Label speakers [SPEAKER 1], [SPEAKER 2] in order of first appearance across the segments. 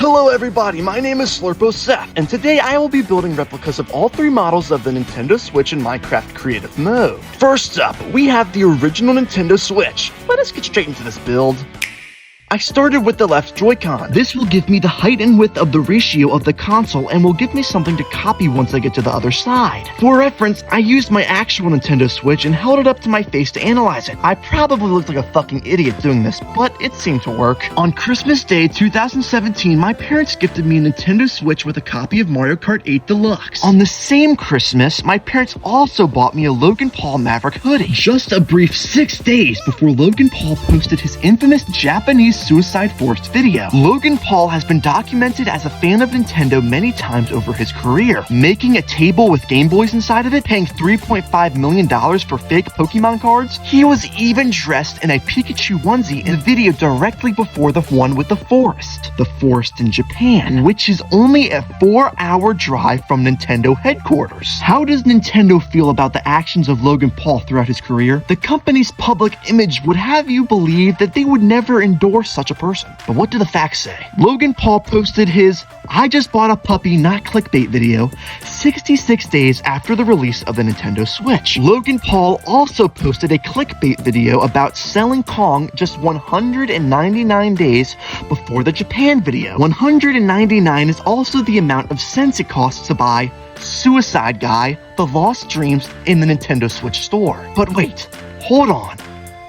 [SPEAKER 1] Hello everybody, my name is Slurpo Seth, and today I will be building replicas of all three models of the Nintendo Switch in Minecraft Creative Mode. First up, we have the original Nintendo Switch. Let us get straight into this build. I started with the left Joy-Con. This will give me the height and width of the ratio of the console and will give me something to copy once I get to the other side. For reference, I used my actual Nintendo Switch and held it up to my face to analyze it. I probably looked like a fucking idiot doing this, but it seemed to work. On Christmas Day 2017, my parents gifted me a Nintendo Switch with a copy of Mario Kart 8 Deluxe. On the same Christmas, my parents also bought me a Logan Paul Maverick hoodie. Just a brief 6 days before Logan Paul posted his infamous Japanese suicide forced video. Logan Paul has been documented as a fan of Nintendo many times over his career, making a table with Game Boys inside of it, paying $3.5 million for fake Pokemon cards. He was even dressed in a Pikachu onesie in a video directly before the one with the forest in Japan, which is only a 4-hour drive from Nintendo headquarters. How does Nintendo feel about the actions of Logan Paul throughout his career? The company's public image would have you believe that they would never endorse such a person. But what do the facts say? Logan Paul posted his "I just bought a puppy, not clickbait" video 66 days after the release of the Nintendo Switch. Logan Paul also posted a clickbait video about selling Kong just 199 days before the Japan video. 199 is also the amount of cents it costs to buy Suicide Guy: The Lost Dreams in the Nintendo Switch store. But wait, hold on.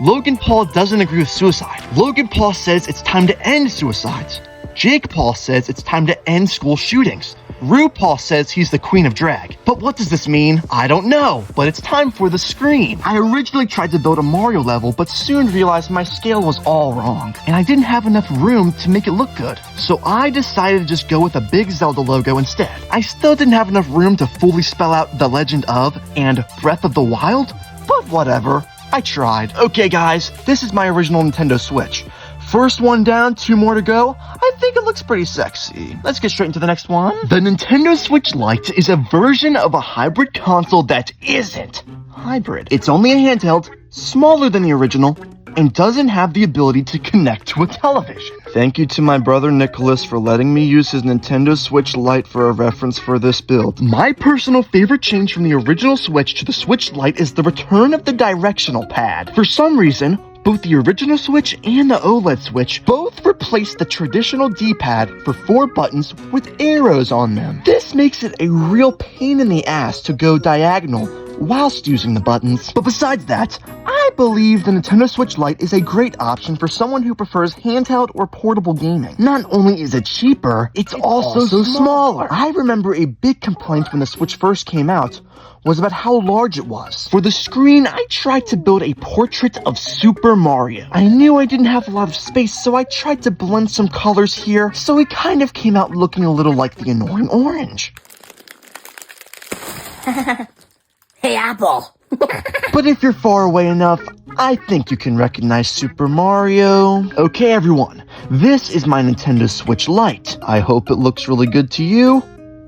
[SPEAKER 1] Logan Paul doesn't agree with suicide. Logan Paul says it's time to end suicides. Jake Paul says it's time to end school shootings. RuPaul says he's the queen of drag. But what does this mean? I don't know, but it's time for the screen. I originally tried to build a Mario level, but soon realized my scale was all wrong, and I didn't have enough room to make it look good. So I decided to just go with a big Zelda logo instead. I still didn't have enough room to fully spell out The Legend of and Breath of the Wild, but whatever. I tried. Okay guys, this is my original Nintendo Switch. First one down, 2 more to go. I think it looks pretty sexy. Let's get straight into the next one. The Nintendo Switch Lite is a version of a hybrid console that isn't hybrid. It's only a handheld, smaller than the original, and doesn't have the ability to connect to a television. Thank you to my brother Nicholas for letting me use his Nintendo Switch Lite for a reference for this build. My personal favorite change from the original Switch to the Switch Lite is the return of the directional pad. For some reason, both the original Switch and the OLED Switch both replaced the traditional D-pad for 4 buttons with arrows on them. This makes it a real pain in the ass to go diagonal whilst using the buttons. But besides that, I believe the Nintendo Switch Lite is a great option for someone who prefers handheld or portable gaming. Not only is it cheaper, it's also smaller. I remember a big complaint when the Switch first came out was about how large it was. For the screen, I tried to build a portrait of Super Mario. I knew I didn't have a lot of space, so I tried to blend some colors here, so it kind of came out looking a little like the annoying orange.
[SPEAKER 2] Hey, Apple.
[SPEAKER 1] But if you're far away enough, I think you can recognize Super Mario. Okay, everyone, this is my Nintendo Switch Lite. I hope it looks really good to you.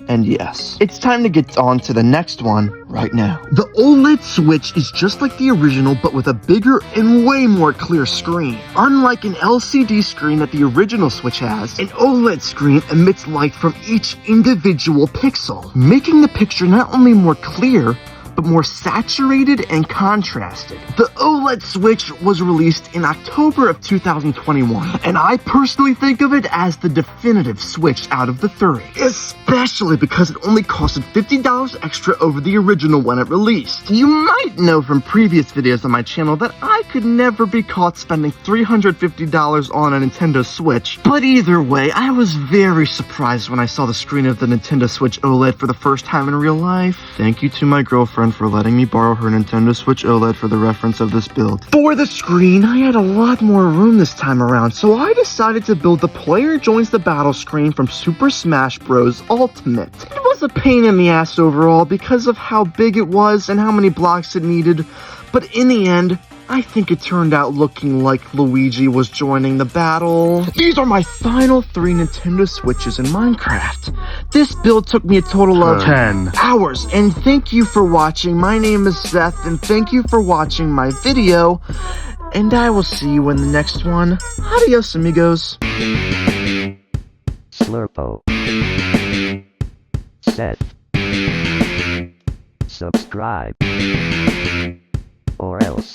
[SPEAKER 1] And yes, it's time to get on to the next one right now. The OLED Switch is just like the original, but with a bigger and way more clear screen. Unlike an LCD screen that the original Switch has, an OLED screen emits light from each individual pixel, making the picture not only more clear, but more saturated and contrasted. The OLED Switch was released in October of 2021, and I personally think of it as the definitive Switch out of the 3, especially because it only costed $50 extra over the original when it released. You might know from previous videos on my channel that I could never be caught spending $350 on a Nintendo Switch, but either way, I was very surprised when I saw the screen of the Nintendo Switch OLED for the first time in real life. Thank you to my girlfriend for letting me borrow her Nintendo Switch OLED for the reference of this build. For the screen, I had a lot more room this time around, so I decided to build the player joins the battle screen from Super Smash Bros. Ultimate. It was a pain in the ass overall because of how big it was and how many blocks it needed, but in the end, I think it turned out looking like Luigi was joining the battle. These are my final 3 Nintendo Switches in Minecraft. This build took me a total of 10 hours, and thank you for watching. My name is Seth, and thank you for watching my video, and I will see you in the next one. Adios, amigos.
[SPEAKER 3] Slurpo. Set. Subscribe. Or else.